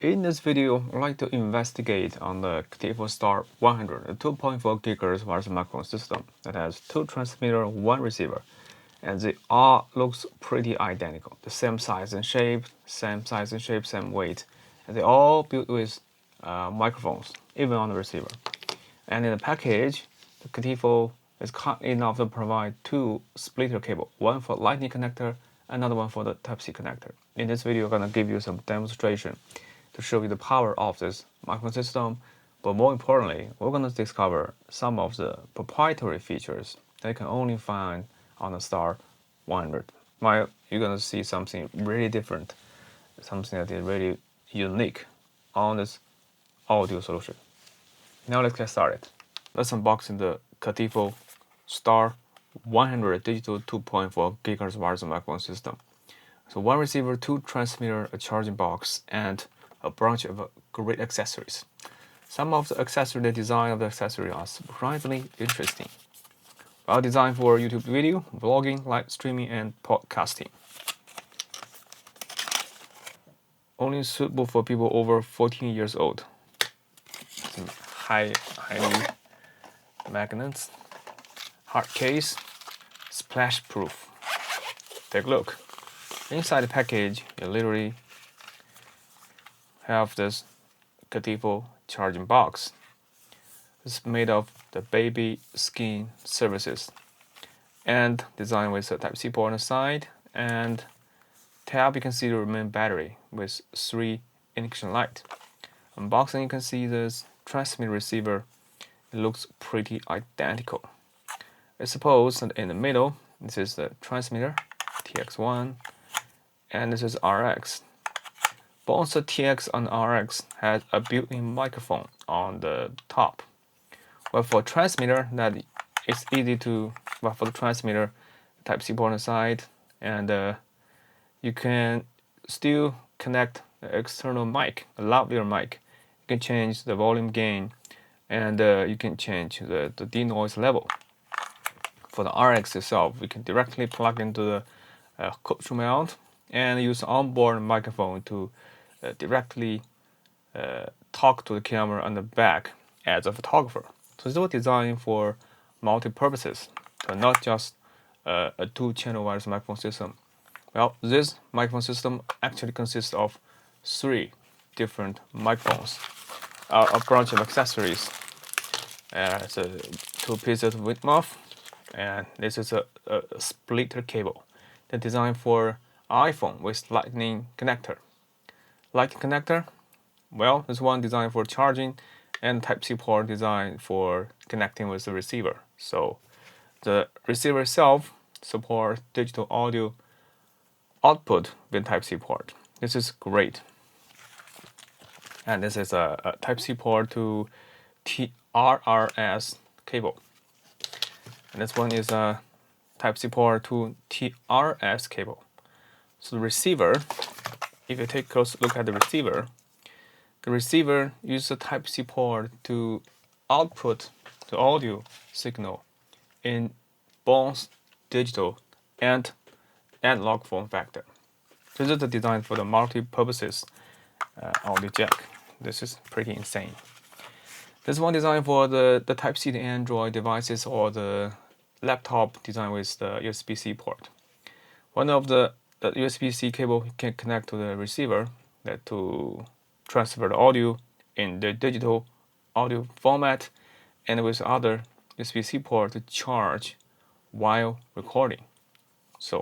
In this video, I'd like to investigate on the Catefo Star100, a 2.4 GHz wireless microphone system that has 2 transmitter, 1 receiver, and they all looks pretty identical. The same size and shape, same weight, and they all built with microphones, even on the receiver. And in the package, the Catefo is kind enough to provide 2 splitter cable, one for Lightning connector, another one for the Type-C connector. In this video, I'm gonna give you some demonstration to show you the power of this microphone system, but more importantly, we're going to discover some of the proprietary features that you can only find on the Star 100. While you're going to see something really different, something that is really unique on this audio solution. Now let's get started. Let's unbox the Catefo Star 100 digital 2.4 GHz wireless microphone system. So 1 receiver, 2 transmitter, a charging box, and a bunch of great accessories. Some of the accessory, the design of the accessory are surprisingly interesting. Well designed for YouTube video, vlogging, live streaming, and podcasting. Only suitable for people over 14 years old. Some highly magnets, hard case, splash proof. Take a look. Inside the package, you literally have this Catefo charging box. It's made of the baby skin surfaces and designed with a Type-C port on the side, and tab you can see the main battery with 3 indication light. Unboxing, you can see this transmitter receiver. It looks pretty identical. I suppose that in the middle, this is the transmitter, TX1, and this is RX. Both the TX and RX has a built-in microphone on the top. Well, for transmitter, that it's easy to. Well, for the transmitter, Type-C port on the side, and you can still connect the external mic, a lavalier mic. You can change the volume gain, and you can change the denoise level. For the RX itself, we can directly plug into the coach mount and use onboard microphone to directly talk to the camera on the back as a photographer. So this was designed for multi-purposes, so not just a 2-channel wireless microphone system. Well, this microphone system actually consists of 3 different microphones, a bunch of accessories. It's 2 pieces of wind muff, and this is a splitter cable. They're designed for iPhone with Lightning connector. Lightning connector, well, this one designed for charging, and Type-C port designed for connecting with the receiver. So the receiver itself supports digital audio output with Type-C port. This is great. And this is a Type-C port to TRRS cable. And this one is a Type-C port to TRS cable. So the receiver, if you take a close look at the receiver uses a Type-C port to output the audio signal in both digital and analog form factor. This is the design for the multi-purposes audio jack. This is pretty insane. This one designed for the Type-C to Android devices or the laptop designed with the USB-C port. One of the USB-C cable can connect to the receiver to transfer the audio in the digital audio format, and with other USB-C port to charge while recording. So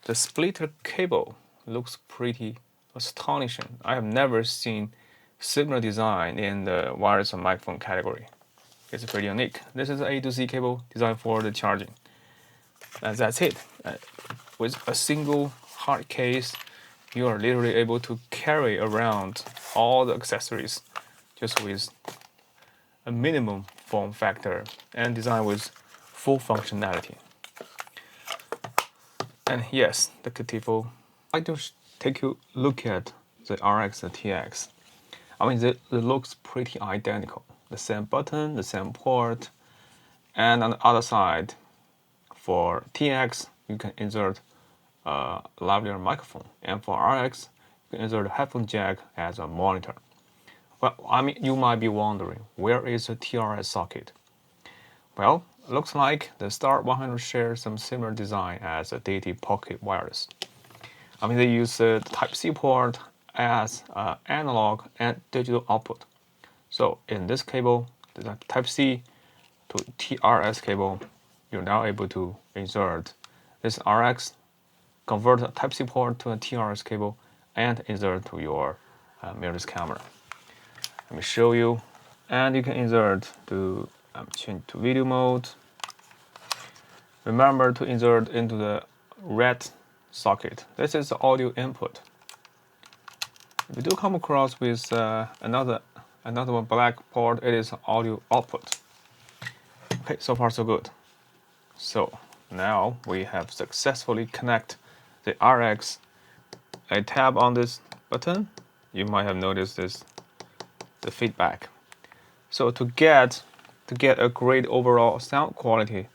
the splitter cable looks pretty astonishing. I have never seen similar design in the wireless microphone category. It's pretty unique. This is an A to C cable designed for the charging. And that's it. With a single hard case, you are literally able to carry around all the accessories just with a minimum form factor and designed with full functionality. And yes, the Catefo. I do take a look at the RX and TX. I mean, it looks pretty identical. The same button, the same port, and on the other side, for TX, you can insert a lavalier microphone, and for RX, you can insert a headphone jack as a monitor. Well, I mean, you might be wondering, where is the TRS socket? Well, it looks like the Star100 shares some similar design as the THETA Pocket Wireless. I mean, they use the Type-C port as analog and digital output. So in this cable, the Type-C to TRS cable, you're now able to insert this RX, convert a Type-C port to a TRS cable, and insert to your mirrorless camera. Let me show you. And you can insert to change to video mode. Remember to insert into the red socket. This is the audio input. If you do come across with another one black port, it is audio output. Okay, so far so good. So now we have successfully connected the RX. I tap on this button. You might have noticed the feedback. So to get a great overall sound quality,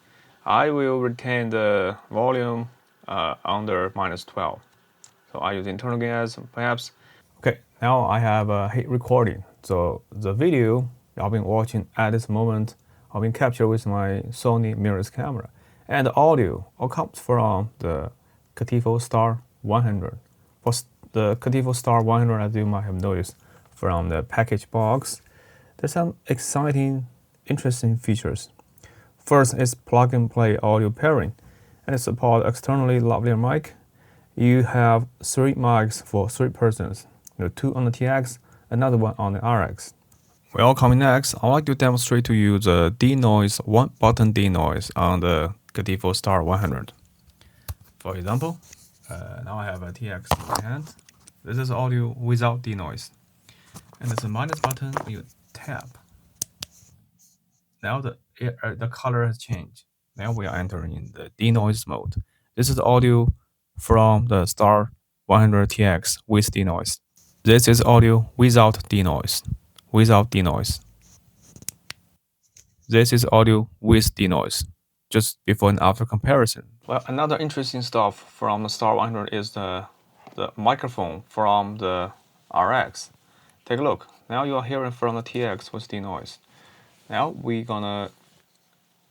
I will retain the volume under -12. So I use internal gain as perhaps. Okay, now I have a hit recording. So the video I've been watching at this moment, I've been captured with my Sony mirrorless camera. And the audio all comes from the Catefo Star100. For the Catefo Star100, as you might have noticed from the package box, there's some exciting, interesting features. First is plug-and-play audio pairing, and it supports externally lavalier mic. You have 3 mics for 3 persons, 2 on the TX, another one on the RX. Well, coming next, I'd like to demonstrate to you the denoise, one-button denoise on the Catefo Star100. For example, now I have a TX in my hand. This is audio without denoise. And there's a minus button, you tap. Now the color has changed. Now we are entering in the denoise mode. This is the audio from the Star100 TX with denoise. This is audio without denoise. Without denoise. This is audio with denoise. Just before and after comparison. Well, another interesting stuff from the Star100 is the microphone from the RX. Take a look. Now you are hearing from the TX with denoise. Now we're gonna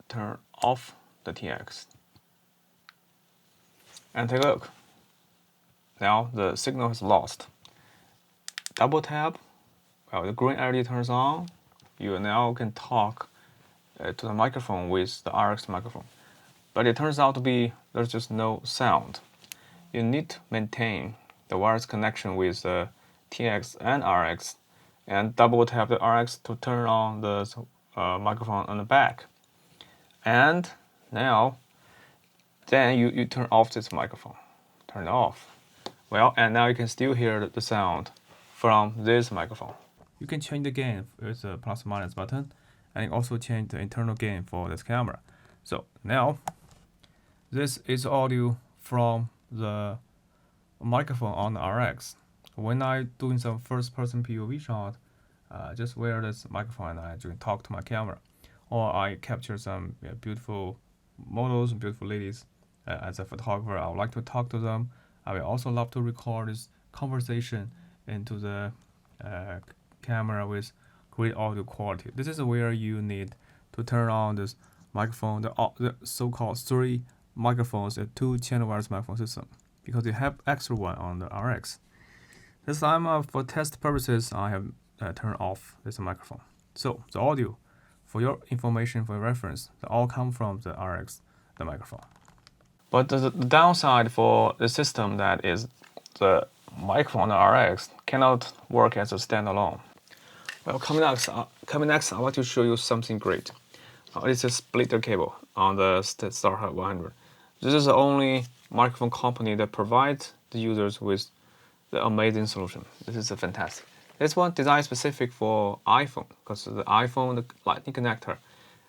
turn off the TX. And take a look. Now the signal is lost. Double tap. Well, the green LED turns on. You now can talk to the microphone with the RX microphone. But it turns out to be there's just no sound. You need to maintain the wireless connection with the TX and RX, and double tap the RX to turn on the microphone on the back. And now, then you turn off this microphone. Turn it off. Well, and now you can still hear the sound from this microphone. You can change the gain with the plus minus button, and also change the internal gain for this camera. So now, this is audio from the microphone on the RX. When I doing some first-person POV shot, just wear this microphone and I actually talk to my camera, or I capture some beautiful models and beautiful ladies. As a photographer, I would like to talk to them. I will also love to record this conversation into the camera with great audio quality. This is where you need to turn on this microphone, the so-called 3 microphones, a 2-channel wireless microphone system, because you have extra one on the RX. This time, for test purposes, I have turned off this microphone. So the audio, for your information, for your reference, they all come from the RX, the microphone. But the downside for the system that is the microphone on the RX cannot work as a standalone. Well, coming next, I'd like to show you something great. It's a splitter cable on the Star100. This is the only microphone company that provides the users with the amazing solution. This is fantastic. This one designed specific for iPhone, because the iPhone, the lightning connector,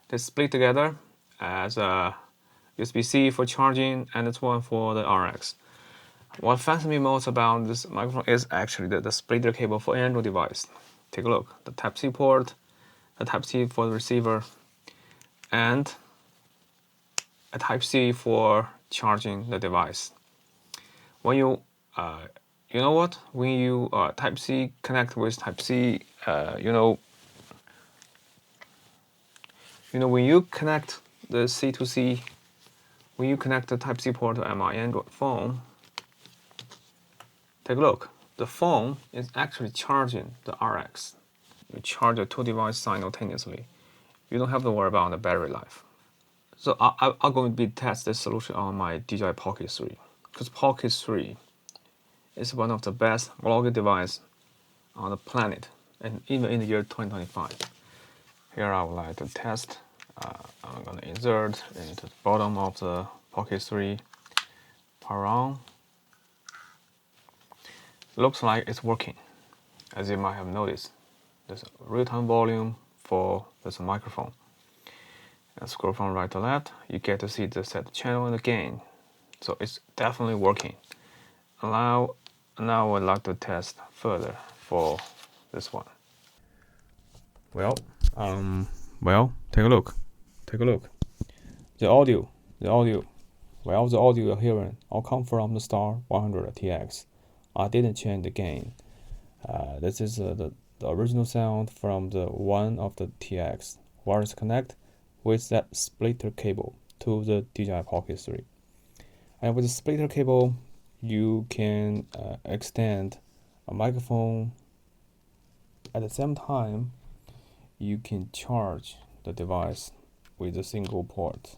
they split together as a USB-C for charging, and this one for the RX. What fascinates me most about this microphone is actually the splitter cable for Android device. Take a look. The Type-C port, the Type-C for the receiver, and a Type-C for charging the device. When you you know what? When you Type-C connect with Type-C, when you connect the C to C, when you connect the Type-C port to my Android phone, take a look. The phone is actually charging the RX. You charge the two devices simultaneously. You don't have to worry about the battery life. So I'm going to test this solution on my DJI Pocket 3, because Pocket 3 is one of the best vlogging devices on the planet, and even in the year 2025. Here I would like to test. I'm going to insert into the bottom of the Pocket 3, power on. Looks like it's working. As you might have noticed, there's a real-time volume for this microphone. And scroll from right to left, you get to see the set channel and the gain. So it's definitely working. Now I would like to test further for this one. Well, take a look. Take a look. The audio. The audio you're hearing all come from the Star100 TX. I didn't change the gain. This is the original sound from the one of the TX wireless connect with that splitter cable to the DJI Pocket 3. And with the splitter cable, you can extend a microphone. At the same time, you can charge the device with a single port.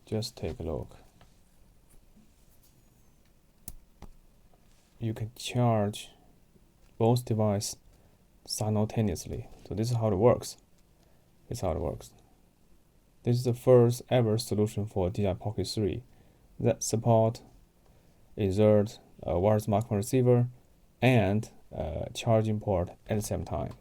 Just take a look. You can charge both devices simultaneously. So this is how it works. This is the first ever solution for DJI Pocket 3 that support insert a wireless microphone receiver and a charging port at the same time.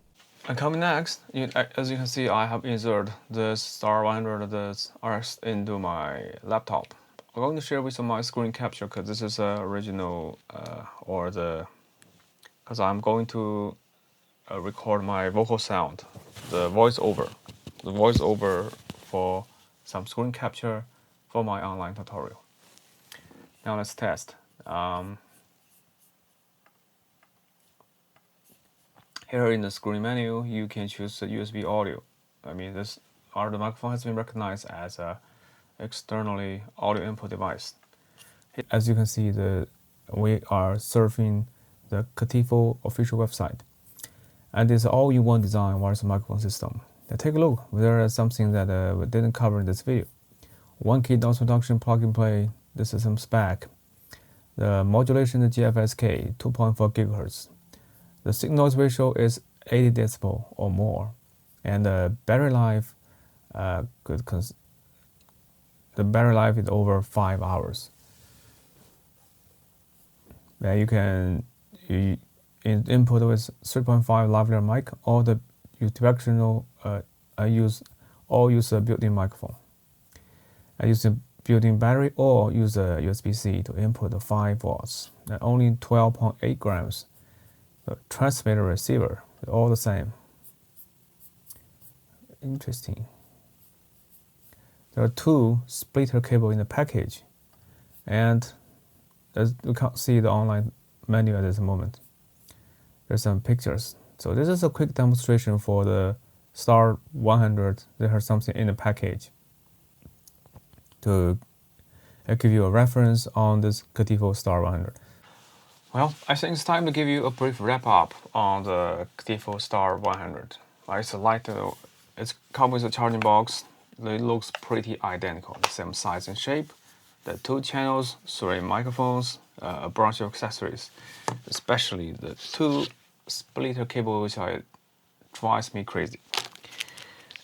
And coming next, as you can see, I have inserted the Star100 RX into my laptop. I'm going to share with you my screen capture because this is original, because I'm going to record my vocal sound, the voiceover for some screen capture for my online tutorial. Now let's test. Here in the screen menu, you can choose the USB audio. This audio microphone has been recognized as a externally audio input device. As you can see, we are surfing the Catefo official website, and it's all-in-one design wireless microphone system. Now take a look. There is something that we didn't cover in this video. 1 key noise reduction plug-and-play. The system spec. The modulation is GFSK 2.4 GHz. The signal noise ratio is 80 decibel or more, and the battery life is over 5 hours. Now you can input with 3.5 lavalier mic, or the directional. I use a built-in microphone. I use a built-in battery or use a USB-C to input the 5 watts. And only 12.8 grams. The transmitter receiver, all the same. Interesting. There are 2 splitter cables in the package, and as you can't see the online menu at this moment. There's some pictures. So this is a quick demonstration for the Star100. There's something in the package to give you a reference on this Catefo Star100. Well, I think it's time to give you a brief wrap-up on the Catefo Star100. It's comes with a charging box. It looks pretty identical, the same size and shape. The 2 channels, 3 microphones, a bunch of accessories, especially the 2 splitter cables, which drives me crazy.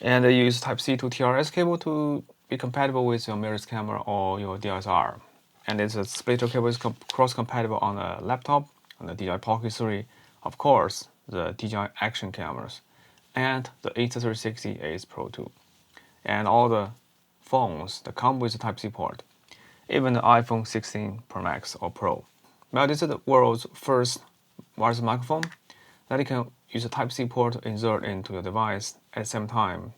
And I use Type-C to TRS cable to be compatible with your mirrorless camera or your DSLR. And it's a splitter cable is cross-compatible on a laptop, on the DJI Pocket 3, of course, the DJI Action cameras, and the Insta360 Ace Pro 2, and all the phones that come with the Type-C port, even the iPhone 16 Pro Max or Pro. Now this is the world's first wireless microphone that you can use a Type-C port to insert into your device at the same time,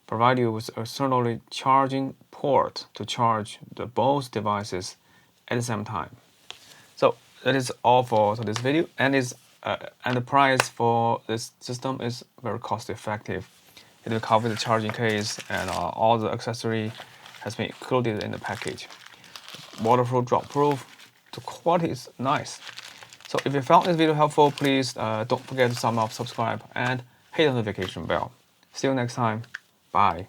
provide you with externally charging port to charge both devices at the same time. So that is all for this video, and the price for this system is very cost effective. It will cover the charging case, and all the accessory has been included in the package. Waterproof, drop proof, the quality is nice. So if you found this video helpful, please don't forget to thumb up, subscribe, and hit the notification bell. See you next time. Bye.